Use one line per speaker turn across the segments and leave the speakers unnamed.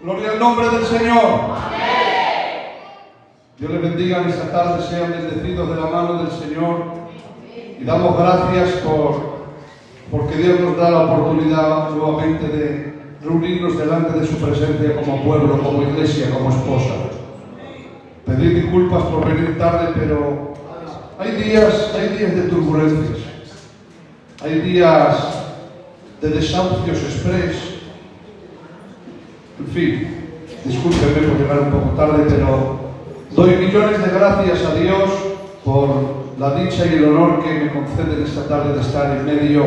Gloria al nombre del Señor. Dios les bendiga en esta tarde, sean bendecidos de la mano del Señor. Y damos gracias porque Dios nos da la oportunidad nuevamente de reunirnos delante de su presencia como pueblo, como iglesia, como esposa. Pedir disculpas por venir tarde, pero hay días de turbulencias. Hay días de desahucios express. En fin, discúlpenme por llegar un poco tarde, pero doy millones de gracias a Dios por la dicha y el honor que me conceden esta tarde de estar en medio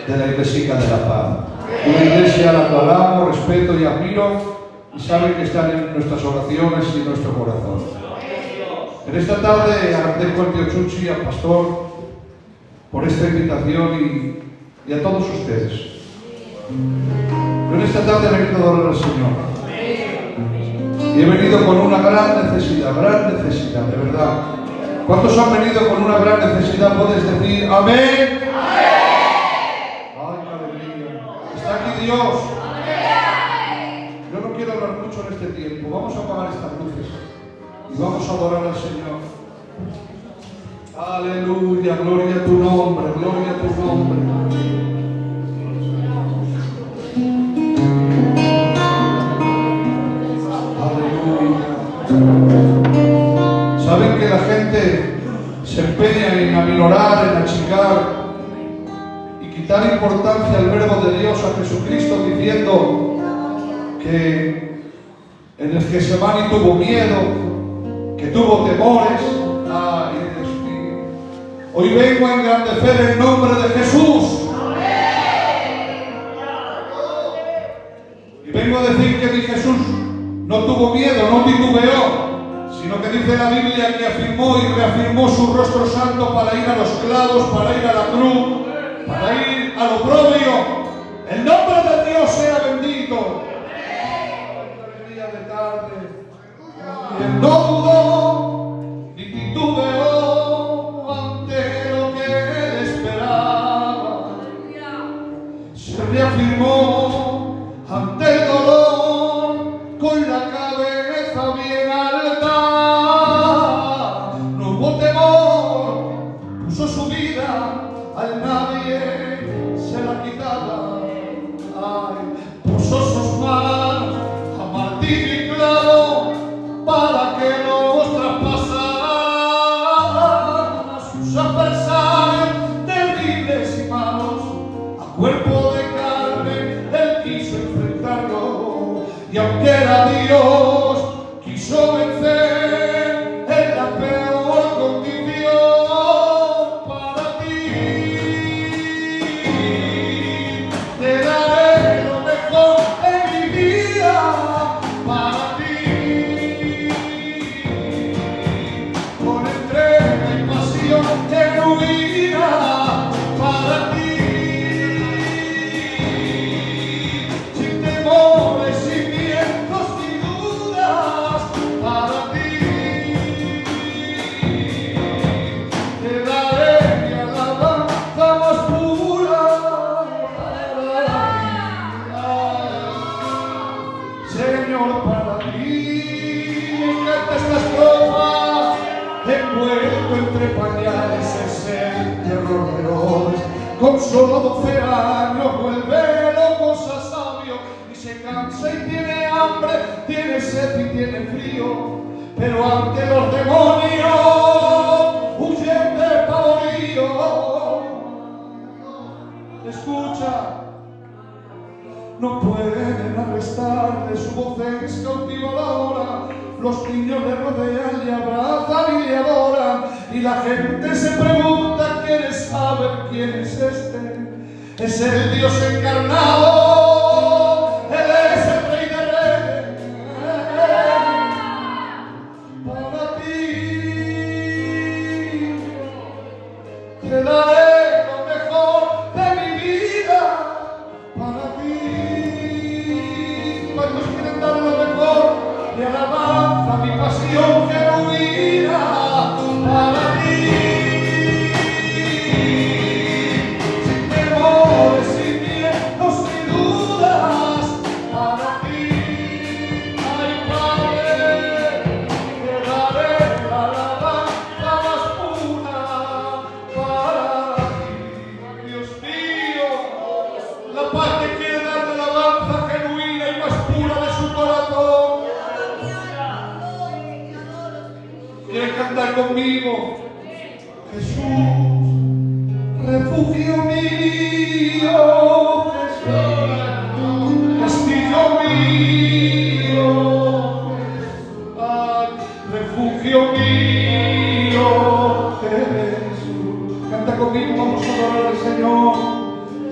de la Iglesica de la Paz. Una iglesia a la cual amo, respeto y admiro, y saben que están en nuestras oraciones y en nuestro corazón. En esta tarde agradezco al tío Chuchi, al pastor, por esta invitación y a todos ustedes. Pero en esta tarde he venido a adorar al Señor. Y he venido con una gran necesidad, de verdad. ¿Cuántos han venido con una gran necesidad? Puedes decir amén. ¡Ay, qué alegría! Está aquí Dios. Yo no quiero hablar mucho en este tiempo. Vamos a apagar estas luces y vamos a adorar al Señor. Aleluya, gloria a tu nombre, gloria a tu nombre. Saben que la gente se empeña en aminorar, en achicar y quitar importancia al verbo de Dios, a Jesucristo, diciendo que en el Getsemaní tuvo miedo, que tuvo temores. Ay, Dios mío. Hoy vengo a engrandecer el nombre de Jesús. Y vengo a decir que mi Jesús no tuvo miedo, no titubeó, sino que dice la Biblia que afirmó y reafirmó su rostro santo para ir a los clavos, para ir a la cruz, para ir al oprobio. El nombre de Dios sea bendito. El día de tarde, y él no dudó ni titubeó ante lo que él esperaba. Se reafirmó ante el dolor con la cabeza bien alta. No hubo temor, puso su vida, al nadie se la quitaba. Ay, puso sus manos a martillo y clavo para que nos traspasara. Sus adversarios terribles y malos, a cuerpo de carne él quiso enfrentarlo. Y aunque era Dios, quiso vencer en la peor condición para ti. Te daré lo mejor en mi vida para ti. Con entrega y pasión genuina para ti. Sin temores, sin miedos ni dudas para ti. Te daré mi alabanza más pura Señor, para ti. Me encanta esta estrofa. Envuelto entre pañales es el terror de Herodes. Con solo 12 años vuelve loco a sabio y se cansa y tiene hambre, tiene sed y tiene frío, pero ante los demonios huyen de pavorío. Escucha, no pueden arrestarle, su voz es cautivadora. Los niños le rodean, le abrazan y le adoran, y la gente se pregunta, ¿quiere saber quién es este? Es el Dios encarnado, Él es el Rey de Reyes. Para ti te daré lo mejor de mi vida. Para ti, ¿cuántos quieren dar lo mejor? Mi alabanza, mi pasión genuina para ti. Sin temores, sin miedos ni orar conmigo. Jesús, refugio mío, Jesús, castillo mío, ay, refugio mío, Jesús. Canta conmigo, vamos a adorar al Señor.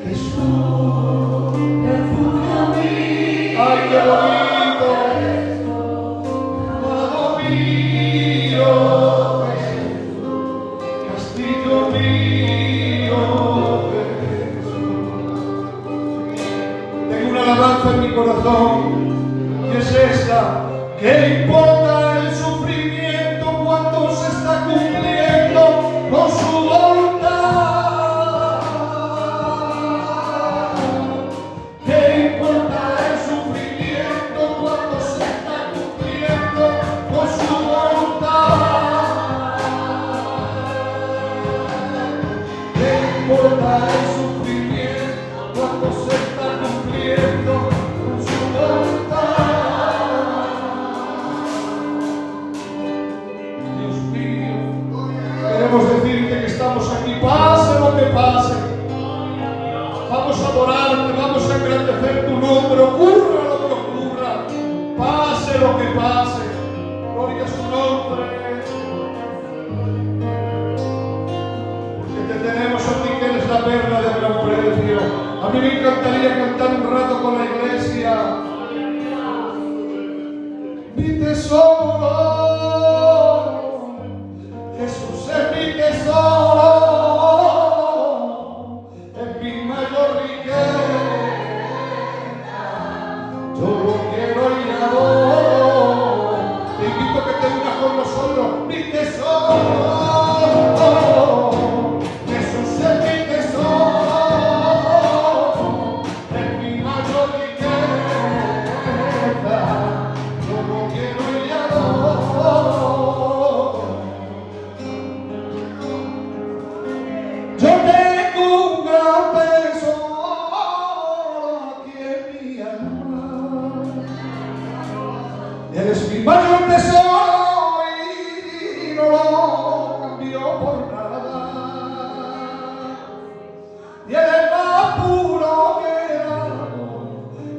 Jesús, refugio mío, ay, qué bonito, amado mío, castillo mío, Jesús. Tengo una alabanza en mi corazón y es esta: ¿qué importa el sufrimiento cuando se está cumpliendo con su voluntad? ¿Qué importa el sufrimiento cuando se está cumpliendo con su voluntad? ¿Qué importa el sufrimiento cuando se está cumpliendo con su voluntad? Dios mío, queremos decirte que estamos aquí, pase lo que pase. Vamos a adorarte, vamos a engrandecer tu nombre, ocurra lo que ocurra, pase lo que pase. Gloria a su nombre. Porque te tenemos a ti, que eres la perla de gran precio. A mí me encantaría cantar un rato con la iglesia. Mi tesoro, Jesús es mi tesoro, es mi mayor riqueza. Yo lo quiero y adoro. Te invito a que te unas con nosotros. Mi tesoro, Jesús es mi tesoro, es mi mayor riqueza. Yo lo quiero y adoro. Yo tengo un gran tesoro aquí en mi alma. Eres mi mayor tesoro y no lo cambio por nada. Y eres más puro que el agua,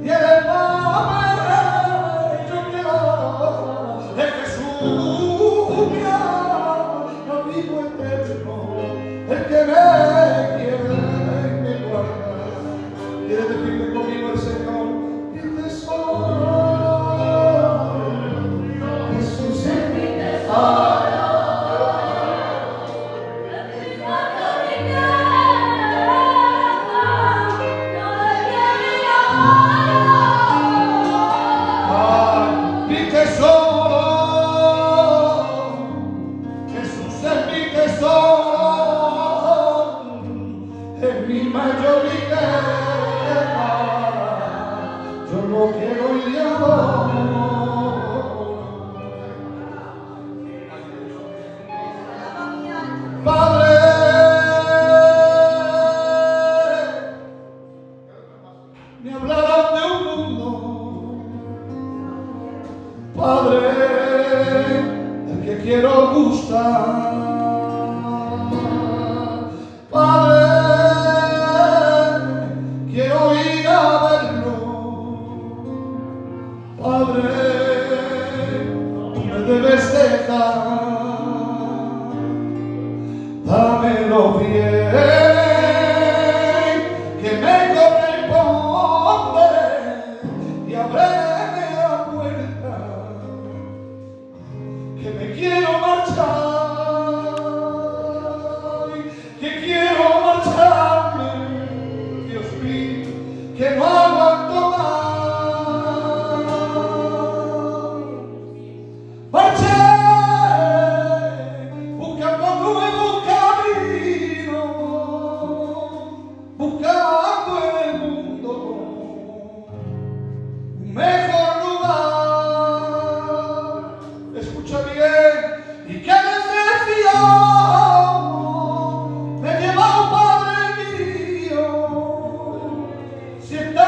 y eres más bello que el oro. Es Jesús, mi amigo eterno, el que me quiere y me guarda. Quiere decirle conmigo el Señor: mi tesoro, Jesús es mi tesoro. Ay, mi tesoro, Jesús es mi tesoro, es mi mayor riqueza. Yo lo quiero y adoro. Padre, me hablaron de un mundo, Padre, del que quiero gustar. Padre, quiero ir a verlo. Padre, tú me debes dejar. Dámelo bien, que me corresponde, y ábreme la puerta, que me quiero marchar, que quiero marcharme, Dios mío, que no aguanto más. Marché buscando un nuevo camino, buscando en el mundo un mejor lugar. Escucha bien, y que desde el Sion me lleva un Padre mío, si está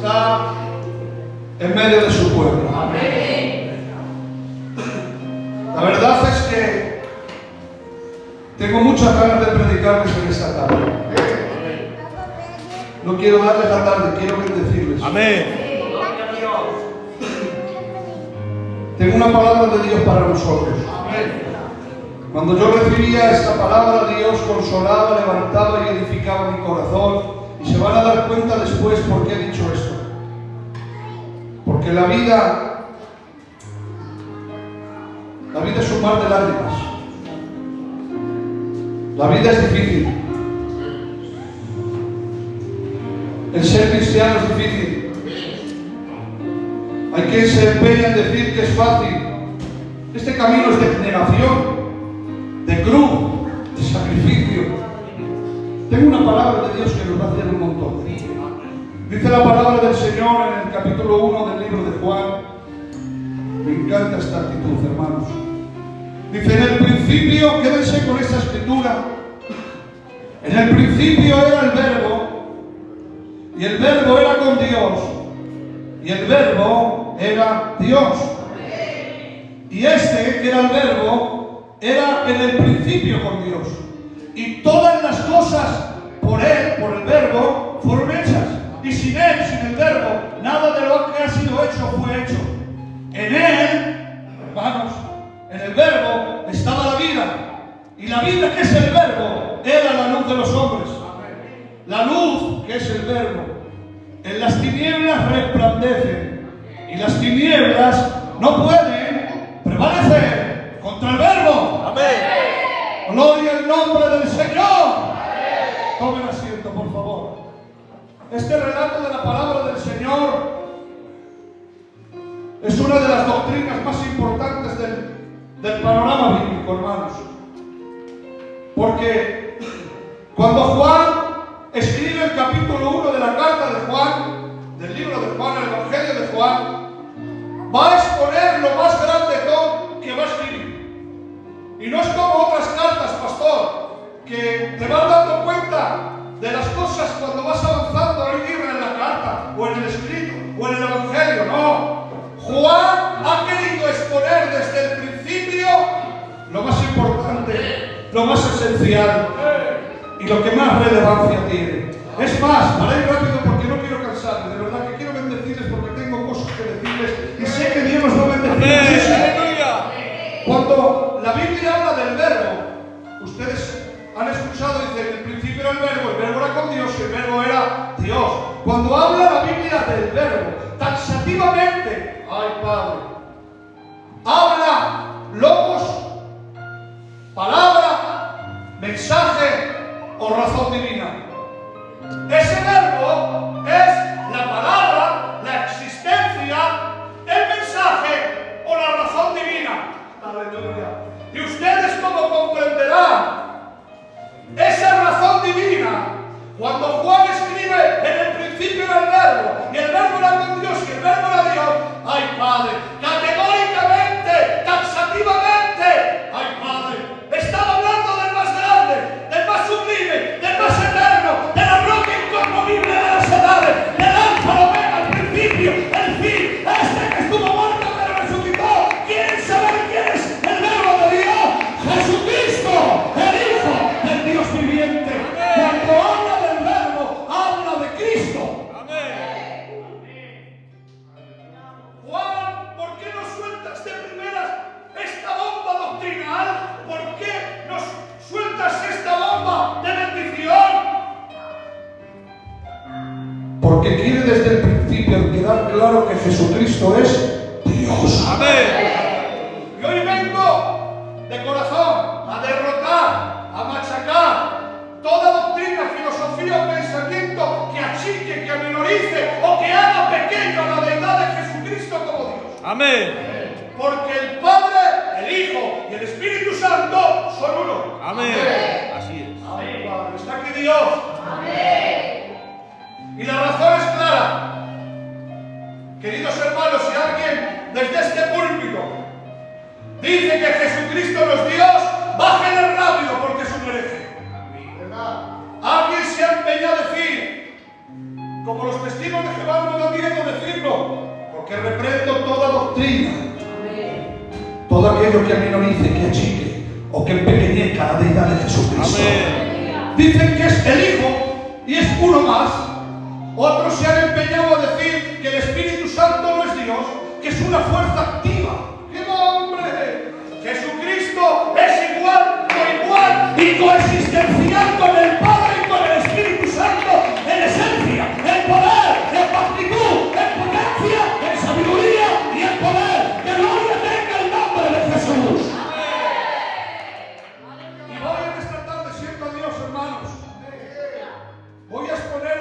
está en medio de su pueblo. La verdad es que tengo muchas ganas de predicarles en esta tarde. No quiero darles la tarde, quiero bendecirles.
Amén.
Tengo una palabra de Dios para nosotros. Cuando yo recibía esta palabra, Dios consolaba, levantaba y edificaba mi corazón. Y se van a dar cuenta después por qué he dicho esto. Porque la vida es un mar de lágrimas. La vida es difícil. El ser cristiano es difícil. Hay quien se empeña en decir que es fácil. Este camino es de negación, de cruz, de sacrificio. Tengo una palabra de Dios que nos va a hacer un montón. Dice la palabra del Señor en el capítulo 1 del libro de Juan. Me encanta esta actitud, hermanos. Dice, en el principio, quédense con esta escritura. En el principio era el Verbo, y el Verbo era con Dios, y el Verbo era Dios. Y este, que era el Verbo, era en el principio con Dios. Y todas las cosas por Él, por el Verbo, fueron hechas. Y sin Él, sin el Verbo, nada de lo que ha sido hecho fue hecho. En Él, hermanos, en el Verbo estaba la vida. Y la vida, que es el Verbo, era la luz de los hombres. La luz, que es el Verbo, en las tinieblas resplandecen. Y las tinieblas no pueden prevalecer contra el Verbo.
Amén.
Gloria al nombre del Señor. Tomen asiento, por favor. Este relato de la palabra del Señor es una de las doctrinas más importantes del panorama bíblico, hermanos. Porque cuando Juan escribe el capítulo 1 de la carta de Juan, del libro de Juan, el Evangelio de Juan, va a exponer lo más grande que va a escribir. Y no es como otras cartas, pastor, que te vas dando cuenta de las cosas cuando vas avanzando en la carta, o en el escrito, o en el Evangelio. No. Juan ha querido exponer desde el principio lo más importante, lo más esencial y lo que más relevancia tiene. Es más, para ir rápido porque no quiero cansarme, de verdad que quiero bendecirles porque tengo cosas que decirles y sé que Dios nos va a bendecir. Cuando la Biblia habla del Verbo, ustedes han escuchado, dice, en el principio era el Verbo era con Dios y el Verbo era Dios. Cuando habla la Biblia del Verbo, taxativamente, ay Padre, habla logos, palabra, mensaje o razón divina. Ese Verbo es la palabra, la existencia, el mensaje o la razón divina. Aleluya. Y ustedes, como comprenderán, esa razón divina, cuando Juan escribe en el principio era el Verbo, y el Verbo era con Dios, y el Verbo era Dios, ay Padre, categóricamente, taxativamente, ay Padre, estaba hablando del más grande, del más sublime, del más eterno, de la roca inconmovible de las edades, del alfa, el omega, el principio, el fin, este que estuvo muerto pero resucitó. ¿Quieren saber quién es el Verbo de Dios? Jesucristo, el Hijo del Dios viviente. Cuando habla del Verbo, habla de Cristo. Juan, ¿por qué nos sueltas de primeras esta bomba doctrinal? ¿Por qué nos sueltas esta bomba de bendición? Porque quiere desde el principio quedar claro que Jesucristo es Dios. Amén. Y hoy vengo de corazón a derrotar, a machacar toda doctrina, filosofía o pensamiento que achique, que aminorice o que haga pequeño a la deidad de Jesucristo como Dios.
Amén.
Porque el Padre, el Hijo y el Espíritu Santo son uno.
Amén. Así es.
Amén, Padre. Está aquí Dios. Amén. Y la razón es clara. Queridos hermanos, si alguien desde este púlpito dice que Jesucristo no es Dios, bájenle rápido porque es un hereje. Alguien se ha empeñado a decir Como los testigos de Jehová no da miedo decirlo, porque reprendo toda doctrina, todo aquello que aminorice, que achique o que empequeñezca la deidad de Jesucristo.
Amén.
Dicen que es el Hijo y es uno más. Otros se han empeñado a decir que el Espíritu Santo no es Dios, que es una fuerza activa. ¡Qué nombre! Jesucristo es igual, coigual y coexistencial con el Padre y con el Espíritu Santo en esencia, en poder, en magnitud, en potencia, en sabiduría y en poder. ¡Que gloria tenga el nombre de Jesús! Y voy en esta tarde, siento a Dios, hermanos. Voy a exponer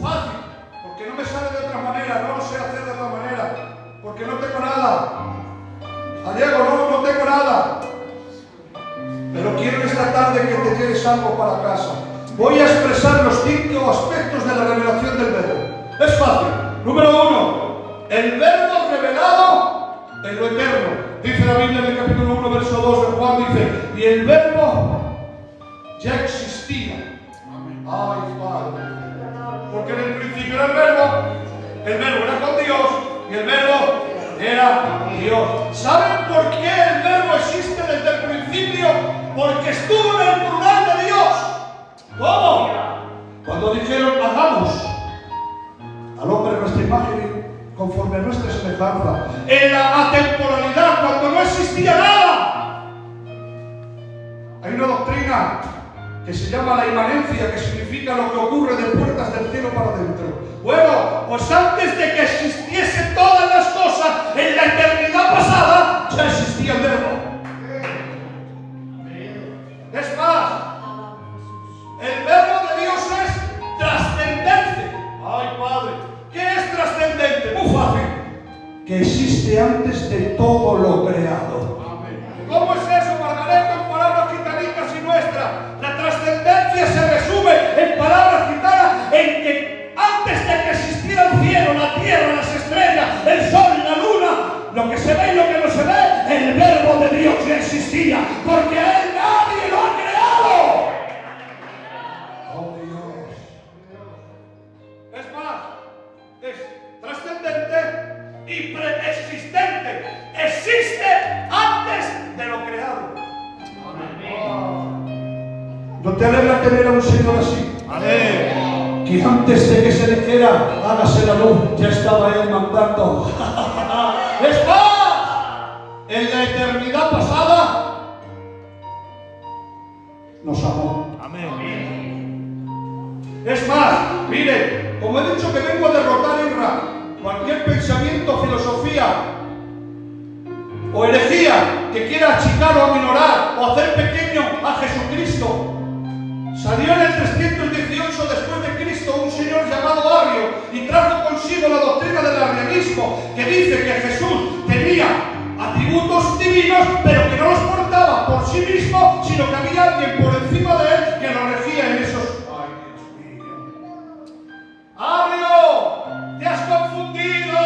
fácil, porque no me sale de otra manera, no lo sé hacer de otra manera, porque no tengo nada. A Diego, no tengo nada. Pero quiero en esta tarde que te lleves algo para casa. Voy a expresar los 5 aspectos de la revelación del Verbo. Es fácil. Número 1. El Verbo revelado en lo eterno. Dice la Biblia en el capítulo 1, verso 2 de Juan, dice, y el Verbo ya existía. Ay, Padre. Porque en el principio era el Verbo era con Dios y el Verbo era Dios. ¿Saben por qué el Verbo existe desde el principio? Porque estuvo en el plural de Dios. ¿Cómo? Cuando dijeron, hagamos al hombre a nuestra imagen y conforme a nuestra semejanza, en la atemporalidad, cuando no existía nada. Hay una doctrina que se llama la inmanencia, que significa lo que ocurre de puertas del cielo para adentro. Bueno, pues antes de que existiesen todas las cosas, en la eternidad pasada, ya existía el Verbo. Es más, el Verbo de Dios es trascendente. Ay, Padre, ¿qué es trascendente? Muy fácil. Que existe antes de todo lo creado. ¿Cómo es eso, Margarita, en palabras gitanicas y nuestras? La trascendencia se resume en palabras gitanas en que antes de que existiera el cielo, la tierra, las estrellas, el sol, la luna, lo que se ve y lo que no se ve, el Verbo de Dios ya existía, porque a Él nadie lo ha creado. Oh Dios. Es más, es trascendente y preexistente. Existe antes de lo creado. ¿No te alegra tener a un Señor así?
Amén.
Que antes de que se dijera, hágase la luz, ya estaba Él mandando. Es más, en la eternidad pasada nos amó.
Amén.
Es más, mire, como he dicho que vengo a derrotar cualquier pensamiento, filosofía o herejía que quiera achicar o aminorar o hacer pequeño a Jesucristo. Salió en el 318 después de Cristo un señor llamado Arrio y trajo consigo la doctrina del arrianismo, que dice que Jesús tenía atributos divinos, pero que no los portaba por sí mismo, sino que había alguien por encima de él que lo regía en esos. ¡Ay, Dios mío! ¡Arrio! ¡Te has confundido!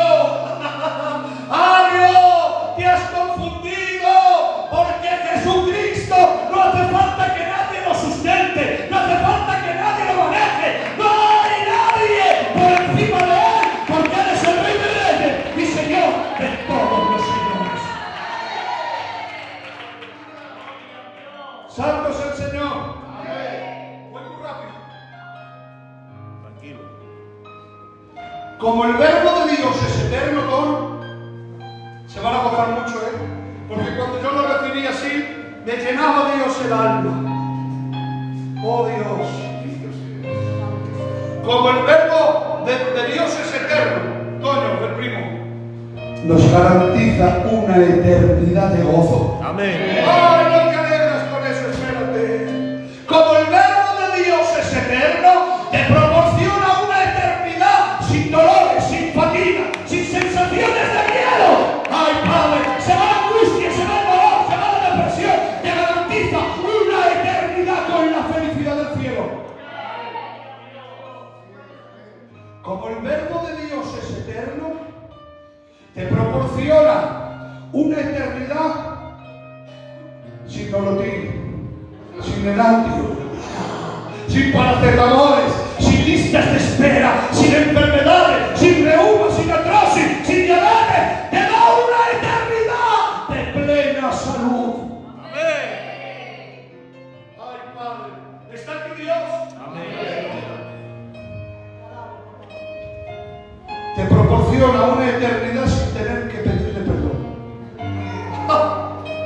¡Arrio! ¡Te has confundido! Porque Jesucristo no hace falta que nadie lo sustente, no hace falta que nadie lo maneje, no hay nadie por encima de él, porque él es el Rey de Reyes y Señor de todos los señores. Santo es el Señor. Voy muy rápido.
Tranquilo.
Como el Verbo de Dios es eterno, Don, se van a gozar mucho, porque cuando yo lo recibí así, me llenaba Dios el alma. Oh Dios. Como el Verbo de Dios es eterno, Toño, el primo, nos garantiza una eternidad de gozo.
Amén.
¡Ay, no te alegras con eso! Espérate. Como el Verbo de Dios es eterno, te proporciona una eternidad sin dolores, sin fatiga, sin sensaciones de miedo. ¡Ay, Padre! Se va la angustia, se va el dolor, se va la depresión. Te garantiza una eternidad con la felicidad del cielo. Como el Verbo de Dios es eterno, te proporciona una eternidad sin nolotín, sin enantio, sin paracetamores, sin lista listas de espera, sin enfermedades, sin reumas, sin artrosis, sin diabetes. Te da una eternidad de plena salud.
Amén.
Ay, Padre, ¿está aquí Dios?
Amén.
Te proporciona una eternidad sin tener que pedirle perdón.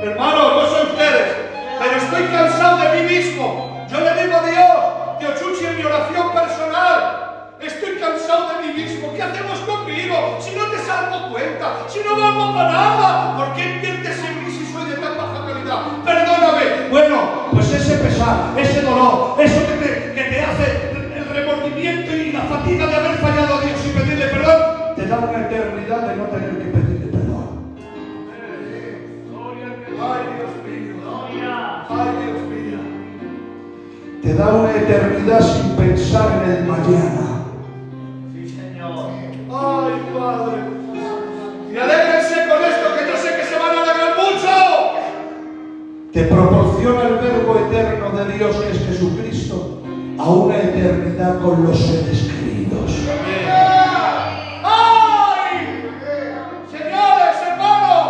Hermanos, no son ustedes, pero estoy cansado de mí mismo. Yo le digo a Dios, Dios Chuchi, en mi oración personal, estoy cansado de mí mismo. ¿Qué hacemos conmigo? Si no te salgo cuenta, si no valgo para nada, ¿por qué inviertes en mí si soy de tan baja calidad? Perdóname. Bueno, pues ese pesar, ese dolor, eso que te hace el remordimiento y la fatiga de haber fallado a Dios y pedirle perdón, te da una eternidad de no tener que pedirle perdón. Ay, Dios mío. Ay, Dios mío. Te da una eternidad sin pensar en el mañana.
Sí, Señor.
Ay, Padre. Y alégrense con esto, que yo sé que se van a alegrar mucho. Te proporciona el verbo eterno de Dios, que es Jesucristo, a una eternidad con los seres queridos. ¡Ay! Señores, hermanos,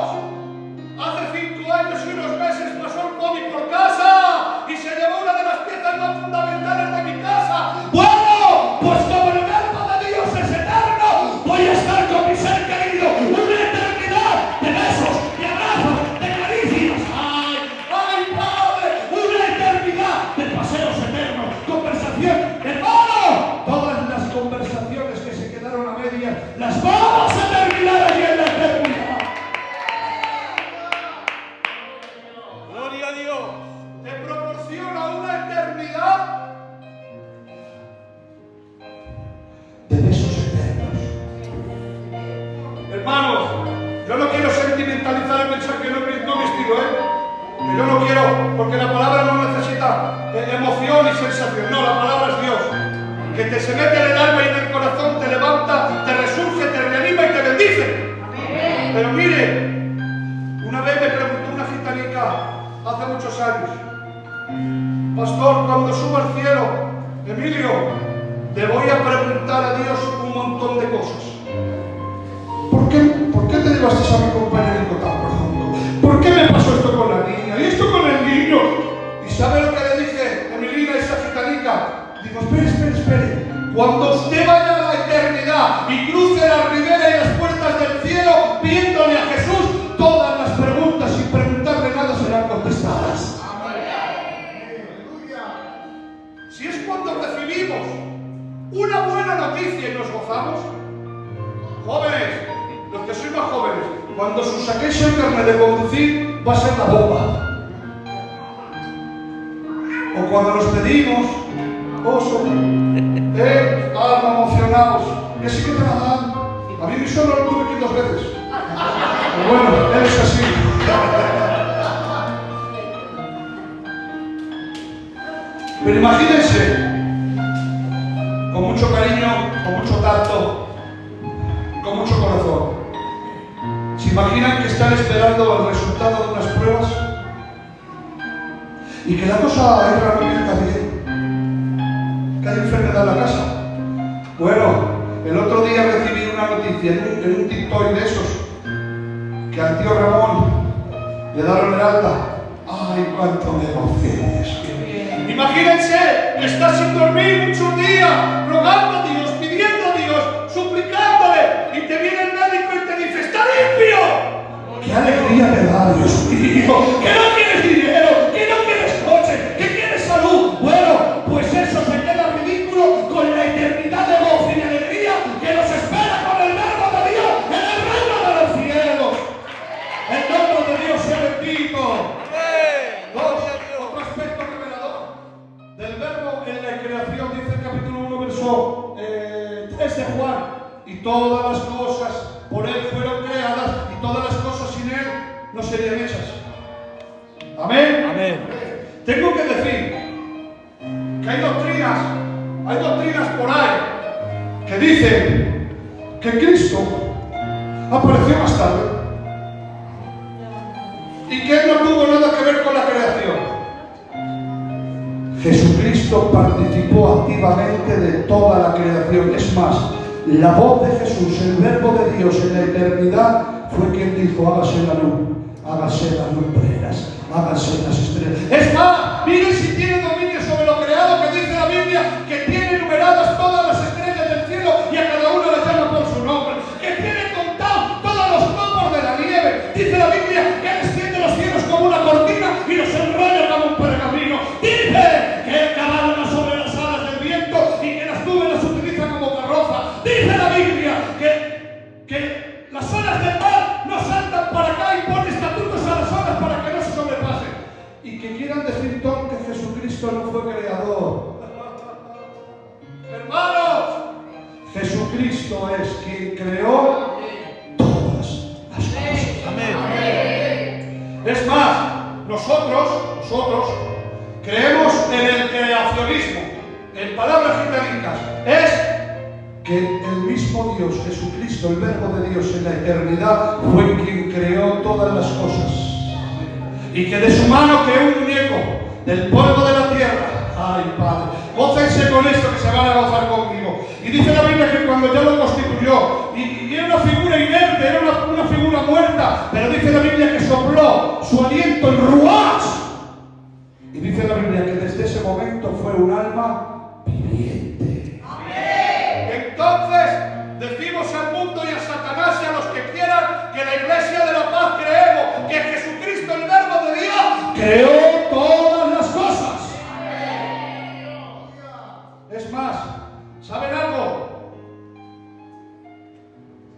hace 5 años y unos meses pasó el COVID por casa y se llevó una de las piezas más fundamentales de mi casa. Bueno, pues como el verbo de Dios es eterno, voy a estar con mi ser querido una eternidad de besos, de abrazos, de caricias. ¡Ay! ¡Ay, Padre! Una eternidad de paseos eternos, conversación. ¡Hermano! Todas las conversaciones que se quedaron a medias las vamos a terminar allí en la eternidad.
Gloria a Dios.
Te proporciona una eternidad de besos eternos. Hermanos, yo no quiero sentimentalizar el mensaje, no mi estilo, que yo no quiero, porque la palabra no necesita emoción y sensación, no, la palabra es Dios, que te se mete en el alma y en el corazón, te levanta, te resurge, te reanima y te bendice. Pero mire, una vez me preguntó una gitanica hace muchos años: pastor, cuando suba al cielo, Emilio, le voy a preguntar a Dios un montón de cosas. ¿Por qué te llevaste a mi compañerito tan profundo? ¿Por qué me pasó esto con la niña? ¿Y esto con el niño? ¿Y sabe lo que le dije, Emilina, a esa gitanica? Digo, espere. Cuando usted vaya a la eternidad y cruce la ribera y las puertas del cielo, viéndole a Jesús, todas las preguntas sin preguntarle nada serán contestadas. Si es cuando recibimos una buena noticia y nos gozamos, jóvenes, los que sois más jóvenes, cuando os saquéis el carnet de conducir, va a ser la bomba. O cuando nos pedimos, oso, alma, emocionados, que sí que te la dan. A mí solo lo tuve que ir 2 veces. Pero bueno, él es así. Pero imagínense, con mucho cariño, con mucho tacto, con mucho corazón, ¿se imaginan que están esperando el resultado de unas pruebas? Y que la cosa es realmente bien, que hay enfermedad en la casa. Bueno, el otro día recibí una noticia en un TikTok de esos, que al tío Ramón le dieron el alta. ¡Ay, cuánto me emociones! Imagínense que estás sin dormir muchos días, rogando a Dios, pidiendo a Dios, suplicándole, y te viene el médico y te dice: ¡está limpio! ¡Qué alegría te da, Dios mío! ¡Que no quieres dinero! ¡Que no quieres coche! ¡Que quieres salud! Bueno, pues eso se queda ridículo con la eternidad de gozo y de alegría que nos espera con el verbo de Dios en el reino de los cielos. El nombre de Dios sea bendito. Otro aspecto revelador del verbo en la creación, dice el capítulo 1, verso 3 de Juan: y todas las cosas por él fueron creadas, y todas las cosas sin él no serían hechas. Amén.
Amén.
Tengo que decir que hay doctrinas por ahí que dicen que Cristo apareció más tarde y que él no tuvo nada que ver con la creación. Jesucristo participó activamente de toda la creación. Es más, la voz de Jesús, el verbo de Dios en la eternidad, fue quien dijo: hágase la luz, hágase las lumbreras, hágase las estrellas. Es más, miren si tiene dominio sobre lo creado, que dice la Biblia que tiene numeradas todas las estrellas del cielo y a cada una la llama por su nombre, que tiene contado todos los copos de la nieve. Dice la Biblia que Él extiende los cielos como una cortina y los enrolla como un pergamino. Dice que Él cabalga sobre las alas del viento y que las nubes las utiliza como carroza. Dice la Biblia que las olas del mar no saltan para acá y pone estatutos a las olas para que no se sobrepasen. Y que quieran decir, Tom, que Jesucristo no fue creador. Hermanos, Jesucristo es quien creó todas las cosas.
Amén.
Es más, nosotros creemos en el creacionismo. En palabras gitanicas, es que el mismo Dios, Jesucristo, el verbo de Dios en la eternidad, fue quien creó todas las cosas. Y que de su mano creó un muñeco del polvo de la tierra. Ay, Padre, gócense con esto, que se van a gozar conmigo. Y dice la Biblia que cuando ya lo constituyó, y era una figura inerte, era una figura muerta, pero dice la Biblia que sopló su aliento en ruach. Y dice la Biblia que desde ese momento fue un alma viviente. Entonces, decimos al mundo y a Satanás y a los que quieran que la Iglesia de la Paz creemos que Jesucristo, el verbo de Dios, creó todas las cosas. Es más, ¿saben algo?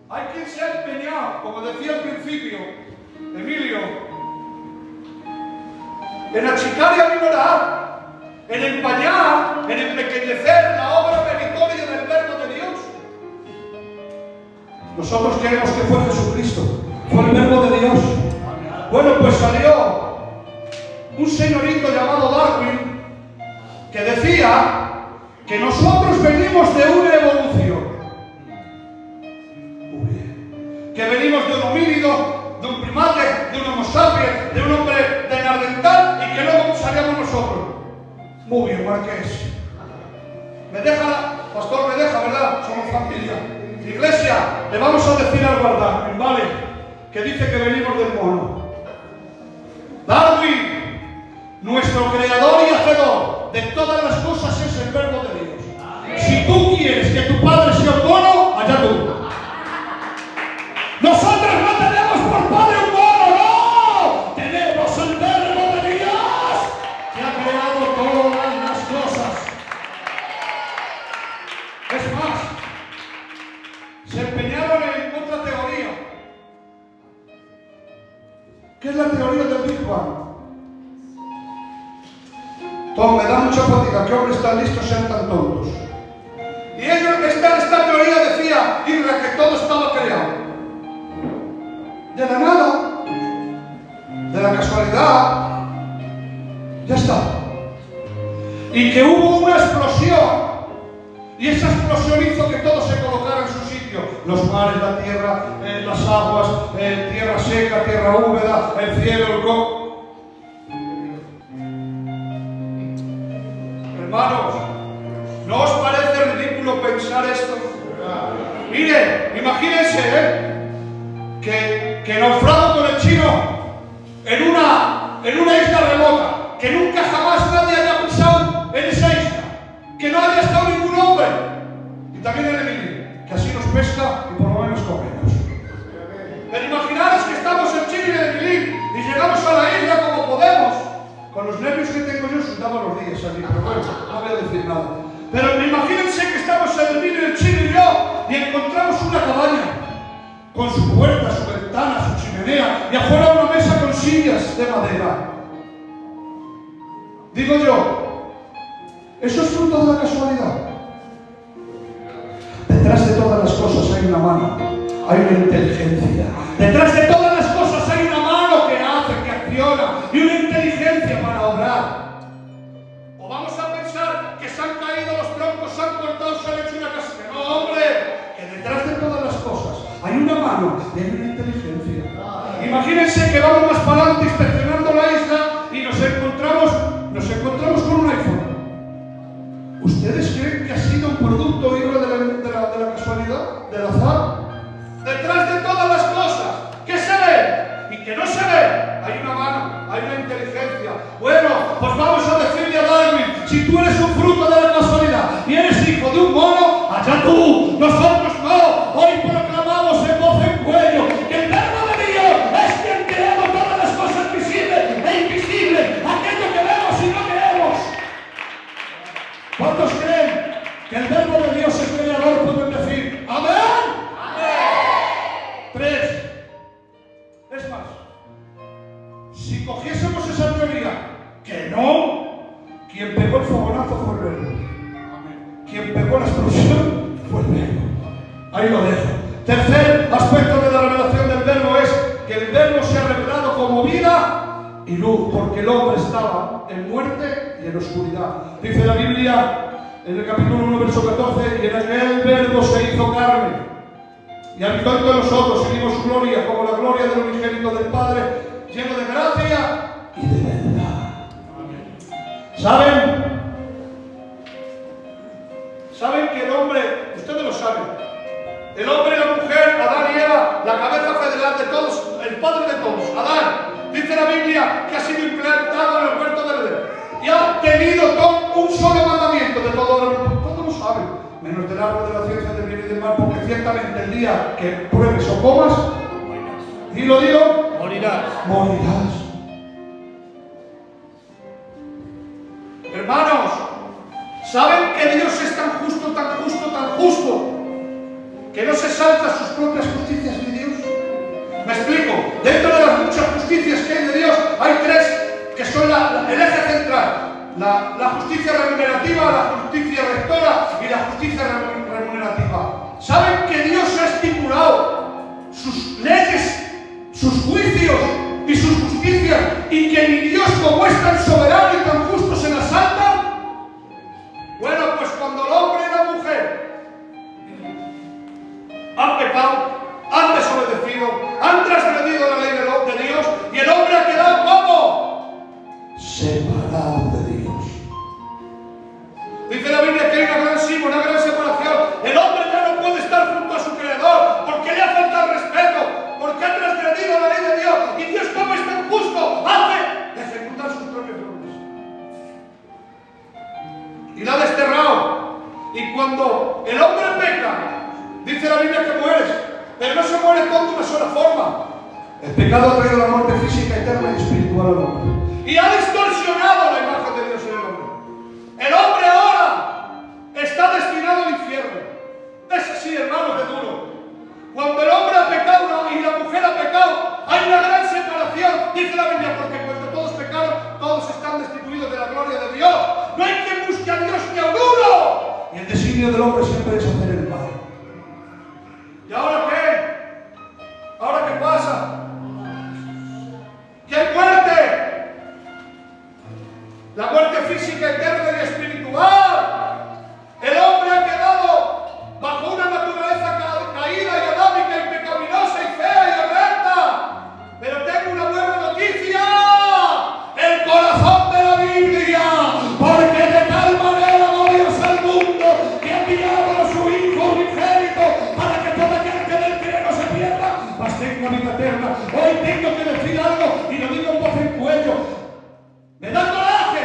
Hay quien se ha empeñado, como decía al principio Emilio, en achicar y aminorar, en empañar, en empequeñecer la obra meritoria del verbo de Dios. Nosotros creemos que fue Jesucristo, fue el verbo de Dios. Bueno, pues salió un señorito llamado Darwin que decía que nosotros venimos de una evolución. Muy bien. Que venimos de un homínido, de un primate, de un homo sapiens, de un hombre de neandertal y que luego salíamos nosotros. Muy bien, Marqués. ¿Me deja, pastor? ¿Me deja, verdad? Somos familia. Iglesia, le vamos a decir algo a Darwin, ¿vale? Que dice que venimos del mono. Darwin, nuestro creador y hacedor de todas las cosas, es el verbo de Dios. Si tú quieres que tu padre sea un mono, allá tú. Nosotros no tenemos por padre un mono, no. Tenemos el verbo de Dios que ha creado todas las cosas. Es más, se empeñaron en otra teoría. ¿Qué es la teoría del Big Bang? Tom, me da mucha fatiga, ¿qué hombres tan listos sean tan tontos? Y ellos, esta teoría decía, Isra, que todo estaba creado. De la nada, de la casualidad, ya está. Y que hubo una explosión. Y esa explosión hizo que todo se colocara en su sitio. Los mares, la tierra, las aguas, tierra seca, tierra húmeda, el cielo, el rojo. Hermanos, ¿no os parece ridículo pensar esto? Miren, imagínense, que naufrago con el chino en una isla remota, que nunca jamás nadie haya pisado en esa isla, que no haya estado ningún hombre, y también el Emilio, que así nos pesca y por lo menos comemos. Pero imaginaros que estamos en Chile y en Emilio y llegamos a la isla como podemos. Con los nervios que tengo yo, sudaba los días allí, pero bueno, no voy a decir nada. Pero imagínense que estamos en Emilio, el chino y yo, y encontramos una cabaña con su puerta, su ventana, su chimenea, y afuera una mesa con sillas de madera. Digo yo, ¿eso es fruto de la casualidad? Detrás de todas las cosas hay una mano, hay una inteligencia. Detrás de todas las cosas hay una mano que hace, que acciona, y una inteligencia para obrar. ¿O vamos a pensar que se han caído los troncos, se han cortado, se han hecho una casa? Que no, hombre, que detrás de todas las cosas hay una mano y hay una inteligencia. Imagínense que vamos más para adelante inspeccionando la isla y nos encontramos con un iPhone. naturaleza, detrás de todas las cosas que se ven y que no se ven, hay una mano, hay una inteligencia. Bueno, pues vamos a decirle a Darwin, si tú eres un fruto de la casualidad y eres hijo de un mono, allá tú, nosotros no. Hoy proclamamos en voz en cuello que el verbo de Dios es quien creó todas las cosas visibles e invisibles, aquello que vemos y no creemos. ¿Cuántos creen que el verbo de Dios es creador? Pueden decir amén. Amén. 3. Es más, si cogiésemos esa teoría que no, quien pegó el fogonazo fue el verbo. Quien pegó la explosión fue el verbo. Ahí lo dejo. Tercer aspecto de la revelación del verbo es que el verbo se ha revelado como vida y luz, porque el hombre estaba en muerte y en oscuridad. Dice la Biblia en el capítulo 1, verso 14, y en aquel verbo se hizo carne y habitó entre nosotros y vimos su gloria como la gloria del unigénito del Padre, lleno de gracia y de verdad. ¿Saben? ¿Saben que el hombre, ustedes lo saben, el hombre y la mujer, Adán y Eva, la cabeza federal de todos, el padre de todos, Adán, dice la Biblia que ha sido implantado en el huerto del Edén y ha tenido un solo mandamiento de todo el mundo? Todos lo saben, menos del árbol de la ciencia del bien y del mal, porque ciertamente el día que pruebes o comas, y lo digo, morirás. Morirás. Hermanos, ¿saben que Dios es tan justo, tan justo, tan justo, que no se salta sus propias justicias ni Dios? Me explico. Dentro de las muchas justicias que hay de Dios, hay tres que son el eje central. La justicia remunerativa, la justicia rectora y la justicia remunerativa. ¿Saben que Dios ha estipulado sus leyes, sus juicios y sus justicias, y que ni Dios, como es tan soberano y tan justo, se las salta? Bueno, pues cuando el hombre y la mujer han pecado, han desobedecido, han transgredido la ley de Dios, y el hombre ha quedado ¿cómo? Separado de Dios. Dice la Biblia que hay una gran separación. El hombre ya no puede estar junto a su Creador porque le ha faltado respeto, porque ha transgredido la ley de Dios, y Dios, como es tan justo, hace ejecutar sus propios nombres y la ha desterrado. Y cuando el hombre peca, dice la Biblia que mueres, pero no se muere todo de una sola forma. El pecado ha traído la muerte física, eterna y espiritual al hombre, y ha distorsionado la imagen de Dios en el hombre. El hombre ahora está destinado al infierno. Es así, hermanos, de duro. Cuando el hombre ha pecado y la mujer ha pecado, hay una gran separación, dice la Biblia, porque cuando todos pecaron, todos están destituidos de la gloria de Dios. No hay quien busque a Dios ni a uno. Y el designio del hombre siempre es hacer el mal. ¿Y ahora qué? ¿Ahora qué pasa? ¿Que hay muerte? La muerte física, eterna y espiritual. El hombre ha quedado bajo una naturaleza caída y adámica y pecaminosa y fea y horrenda. Pero tengo una buena noticia: el corazón de la Biblia, porque de tal manera amó Dios al mundo que ha enviado a su Hijo unigénito para que todo aquel que en él cree no se pierda, mas tenga vida eterna. Hoy tengo que decir algo y lo digo en voz en cuello. Me da coraje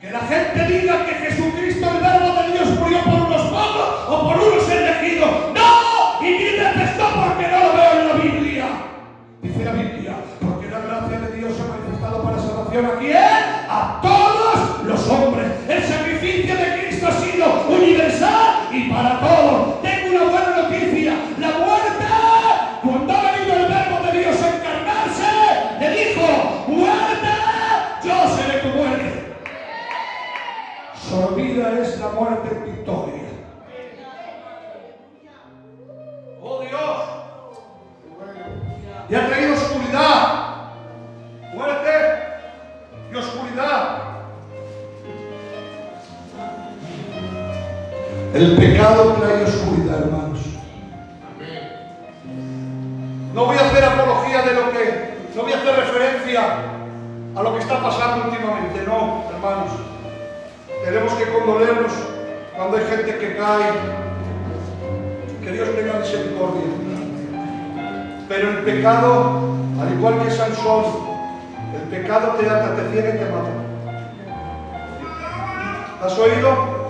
que la gente diga que Jesucristo, el verbo de Dios, murió por unos pocos o por unos elegidos. ¡No! Y mil veces no, porque no lo veo en la Biblia. Dice la Biblia, porque la gracia de Dios se ha manifestado para salvación ¿a quién? A todos los hombres. El sacrificio de Cristo ha sido universal y para todos. Tengo una buena noticia: la muerte, cuando ha venido el verbo de Dios a encarnarse, le dijo: muerte, yo seré tu muerte. Sorbida es la muerte en victoria. ¡Oh Dios! Y ha traído oscuridad, muerte y oscuridad. El pecado trae oscuridad, hermanos. No voy a hacer apología de lo que, no voy a hacer referencia a lo que está pasando últimamente, no, hermanos. Tenemos que condolernos cuando hay gente que cae, que que Dios tenga misericordia. Pero el pecado, al igual que Sansón, el pecado te ata, te ciega y te mata. ¿Has oído?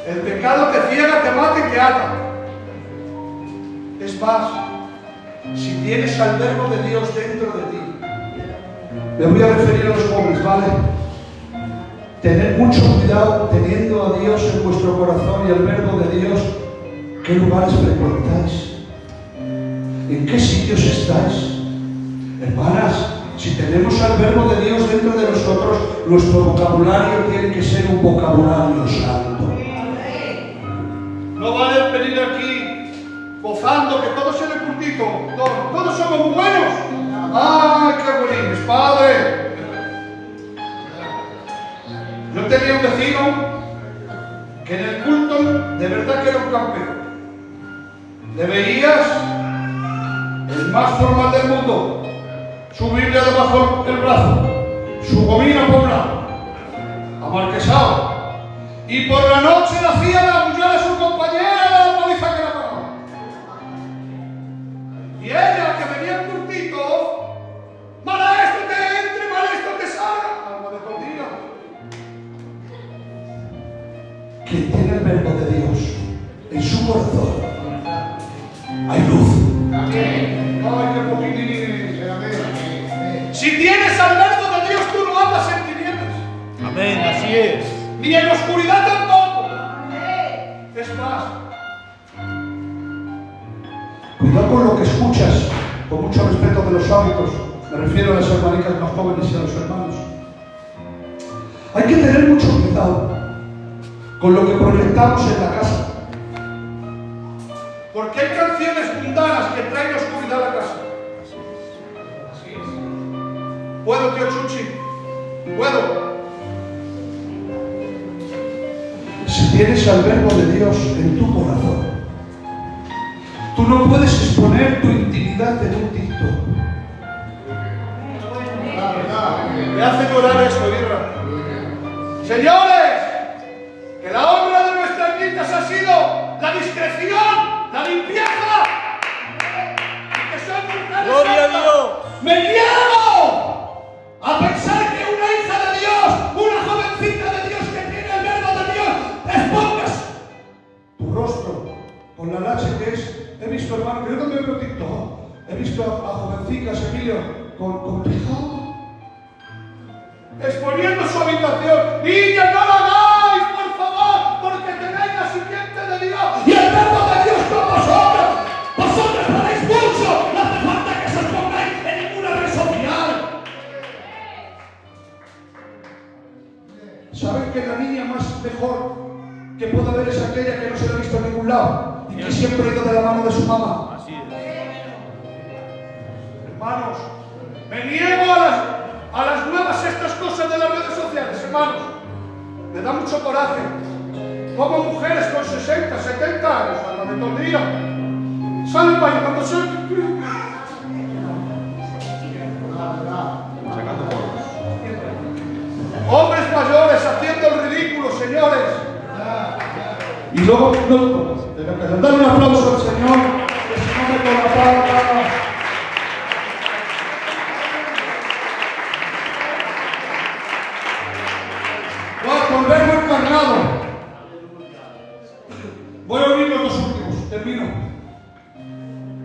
El pecado te ciega, te mata y te ata. Es más, si tienes al verbo de Dios dentro de ti, me voy a referir a los jóvenes, ¿vale? Tened mucho cuidado teniendo a Dios en vuestro corazón y al verbo de Dios. ¿Qué lugares frecuentáis? ¿En qué sitios estáis? Hermanas, si tenemos al verbo de Dios dentro de nosotros, nuestro vocabulario tiene que ser un vocabulario santo. No vale venir aquí gozando que todo sea de puntito. Todos somos muy buenos. ¡Ay, qué buenos, Padre! Yo tenía un vecino que en el culto de verdad que era un campeón. Le veías el más formal del mundo, su Biblia debajo del brazo, su gomina por un lado, amarquesado, y por la noche le hacía la bulla a su compañera la paliza que la pagaba. Y ella, que venía en cultito, mala esto te entre, mala esto te salga, alma de cordilla. Quien tiene el verbo de Dios en su corazón, hay luz. Amén. Ay, qué poquitín. Amén. Si tienes al verbo de Dios, tú no andas en tinieblas.
Amén, así es.
Ni en oscuridad tampoco. Amén. Es más, cuidado con lo que escuchas, con mucho respeto de los hábitos. Me refiero a las hermanicas más jóvenes y a los hermanos. Hay que tener mucho cuidado con lo que proyectamos en la casa. Porque hay canciones mundanas que traen oscuridad a la casa. Así es. ¿Puedo, tío Chuchi? ¿Puedo? Si tienes al verbo de Dios en tu corazón, tú no puedes exponer tu intimidad en un TikTok. Me hace llorar esto, Irra. Señores, que la obra de nuestras vidas ha sido la discreción, la limpieza, y que son mujeres.
¡Gloria a Dios!
¡Me niego a pensar que una hija de Dios, una jovencita de Dios que tiene el verbo de Dios, expongas tu rostro con la lache que es? He visto, hermano, que yo también veo TikTok, he visto a jovencicas, Emilio, con pijama, exponiendo su habitación. Niñas, no lo hagáis, por favor, porque tenéis la simiente de Dios y el verbo de Dios con vosotros. Vosotros podéis mucho, no hace falta que se os pongáis en ninguna red social. ¿Saben que la niña más mejor que puede haber es aquella que no se la ha visto en ningún lado y que siempre ha ido de la mano de su mamá?
Así es.
Hermanos, me niego a las nuevas estas cosas de las redes sociales, hermanos. Me da mucho coraje. Como mujeres con 60, 70 años, alma de tordilla, salen para cuando se... Hombres mayores haciendo el ridículo, señores. Y luego, dale un aplauso al Señor, que si no me con la palabra. Con verbo encarnado. Voy a unir los dos últimos, termino.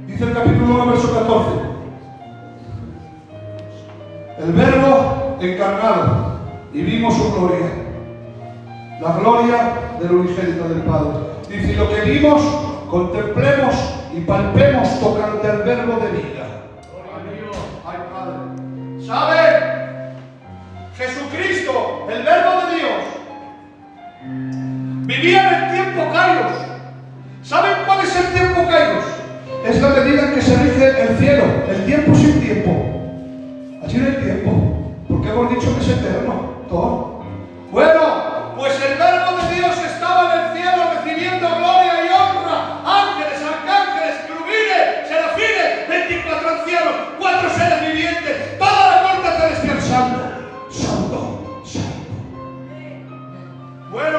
Dice el capítulo 1, verso 14. El verbo encarnado, y vimos su gloria, la gloria del unigénito del Padre. Dice, y lo que vimos, contemplemos y palpemos tocante al verbo de vida. Ay, Padre. ¿Saben? Jesucristo, el verbo de Dios, vivía en el tiempo Kairos. ¿Saben cuál es el tiempo Kairos? Es la medida en que se rige el cielo, el tiempo sin tiempo. Así no hay tiempo, porque hemos dicho que es eterno, todo. Bueno, pues el verbo de Dios estaba en el cielo recibiendo gloria y honra. Ángeles, arcángeles, querubines, serafines, 24 ancianos, 4 seres vivientes, toda la corte celestial. Santo, santo, santo. Bueno,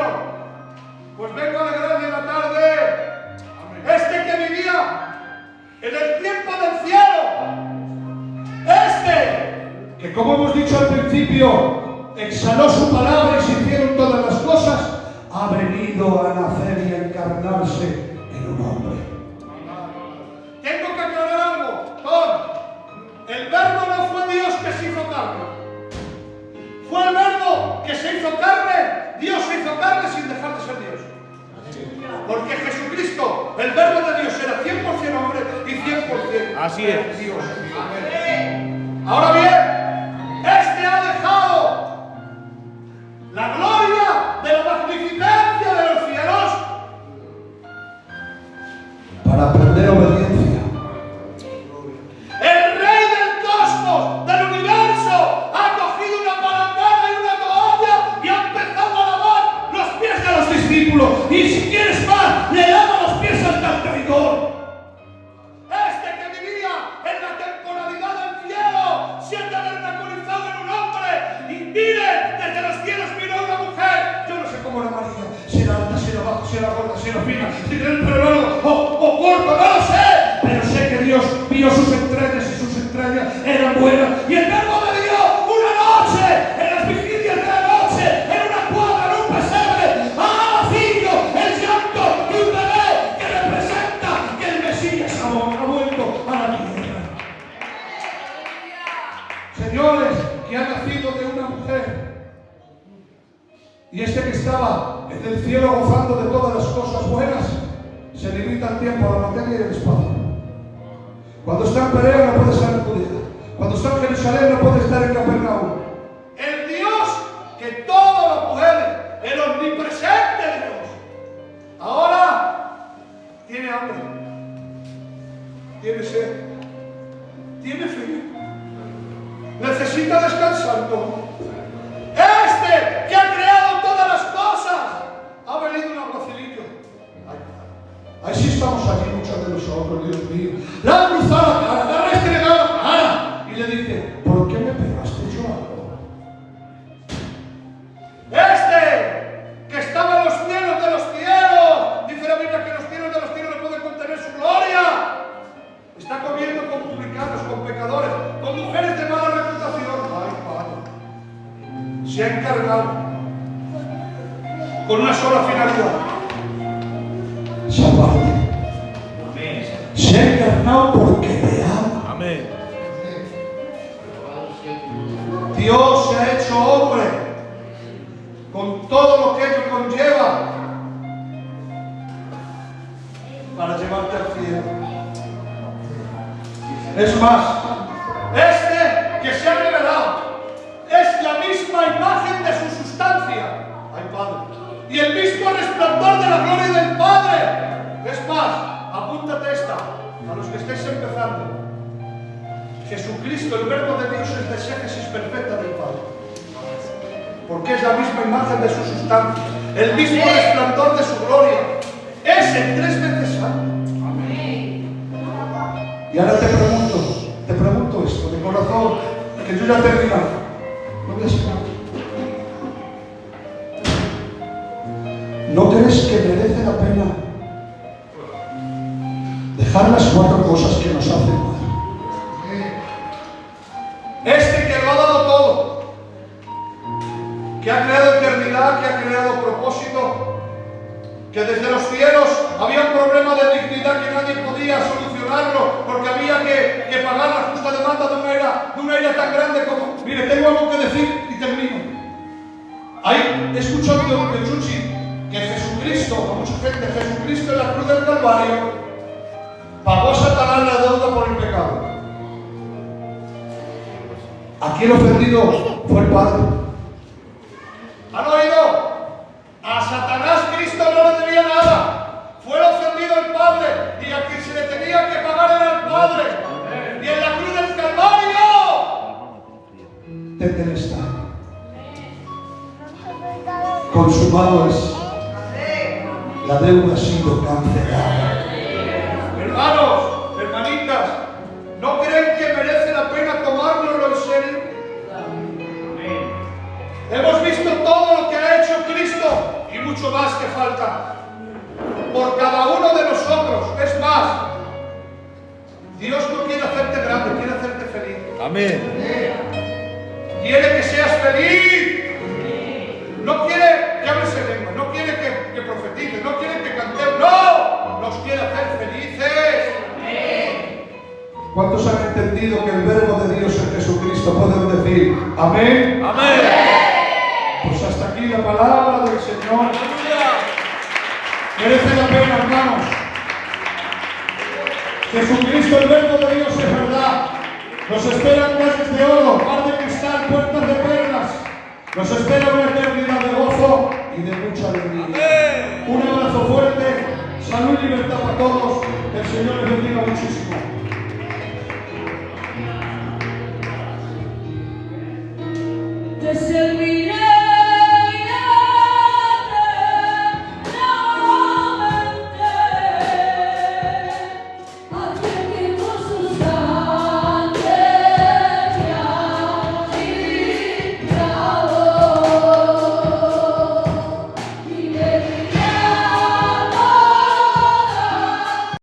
pues vengo a alegrarme en la tarde. Este que como hemos dicho al principio, exhaló su palabra y se hicieron todas las cosas, ha venido a nacer y a encarnarse en un hombre.
Tengo que aclarar algo, Tom. El verbo no fue Dios que se hizo carne. Fue el verbo que se hizo carne. Dios se hizo carne sin dejar de ser Dios. Porque Jesucristo, el verbo de Dios, era 100% hombre y 100%
Así es.
Dios. Ahora bien, este ha dejado la gloria de la magnificencia de los cielos
Para aprender obediencia.
El rey del cosmos, del universo, ha cogido una palangana y una toalla y ha empezado a lavar los pies de los discípulos. Y si quieres más, le lava los pies al traidor. Este que vivía en la temporalidad del cielo, se ha tabernaculizado en un hombre. Y mire, desde los cielos vino una mujer. Yo no sé cómo era María, si era alta, si era baja, si era gorda, si era fina, si tenía el pelo largo o corto, no lo sé. Pero sé que Dios vio sus entrañas y sus entrañas eran buenas. Y el verbo de Dios, una noche, en las vigilias de la noche, en una cuadra, en un pesebre, ha nacido el llanto de un bebé que representa que el Mesías ha vuelto a la tierra. Señores, que ha nacido de una mujer. Y este que estaba en el cielo gozando de todas las cosas buenas, se limita el tiempo, la materia y el espacio. Cuando está en Perea no puede estar en Judea. Cuando está en Jerusalén no puede estar en Capernaum. El Dios que todo lo puede, el omnipresente Dios, ahora tiene hambre, tiene sed, tiene frío, necesita descansar todo. Este que ha creado todas las cosas ha venido un aguacilillo. Ahí sí estamos aquí muchos de nosotros, Dios mío. Le han cruzado la cara, le han restregado la cara y le dice, ¿por qué me pegaste yo algo? Este que estaba en los cielos de los cielos, dice la Biblia que los cielos de los cielos no pueden contener su gloria. Está comiendo con publicanos, con pecadores, con mujeres de mala reputación. Ay, Padre. Se ha encargado con una sola finalidad: salvarte. Se ha encarnado porque te ama.
Amén.
Dios se ha hecho hombre con todo lo que ello conlleva para llevarte al cielo. Es más, este que se ha revelado es la misma imagen de su sustancia. Ay, Padre. Y el mismo resplandor de la gloria del Padre. Es más, apúntate esta, a los que estáis empezando. Jesucristo, el verbo de Dios, es la exégesis perfecta del Padre. Porque es la misma imagen de su sustancia, el mismo resplandor de su gloria. Es el 3 veces santo. Y ahora te pregunto esto de corazón, que yo ya he terminado. No voy a esperar. ¿No crees que merece la pena dejar las 4 cosas que nos hacen mal? Este que lo ha dado todo, que ha creado eternidad, que ha creado propósito, que desde los cielos había un problema de dignidad que nadie podía solucionarlo porque había que pagar la justa demanda de una ira tan grande como... Mire, tengo algo que decir y termino. Ahí he escuchado de Chuchi que Jesucristo, a mucha gente, Jesucristo en la cruz del Calvario pagó a Satanás la deuda por el pecado. Aquí el ofendido fue el Padre. ¿Han oído? A Satanás Cristo no le debía nada. Fue el ofendido el Padre y a quien se le tenía que pagar era el Padre. Y en la cruz del Calvario tetelestai. Consumado es. La deuda ha sido cancelada. Hermanos, hermanitas, ¿no creen que merece la pena tomárnoslo en serio? Hemos visto todo lo que ha hecho Cristo y mucho más que falta por cada uno de nosotros. Es más, Dios no quiere hacerte grande, quiere hacerte feliz.
Amén.
quiere que seas feliz. No quiere que hables en lengua, no quiere que profetices, no quiere que cantemos, no, nos quiere hacer felices. ¿Cuántos han entendido que el verbo de Dios en Jesucristo pueden decir amén?
Amén.
Pues hasta aquí la palabra del Señor. Merece la pena, hermanos. Jesucristo, el verbo de Dios, es verdad. Nos esperan calles de oro, mar de cristal, puertas de perlas. Nos espera una eternidad de gozo y de mucha alegría. Un abrazo fuerte, salud y libertad para todos. Que el Señor les bendiga muchísimo.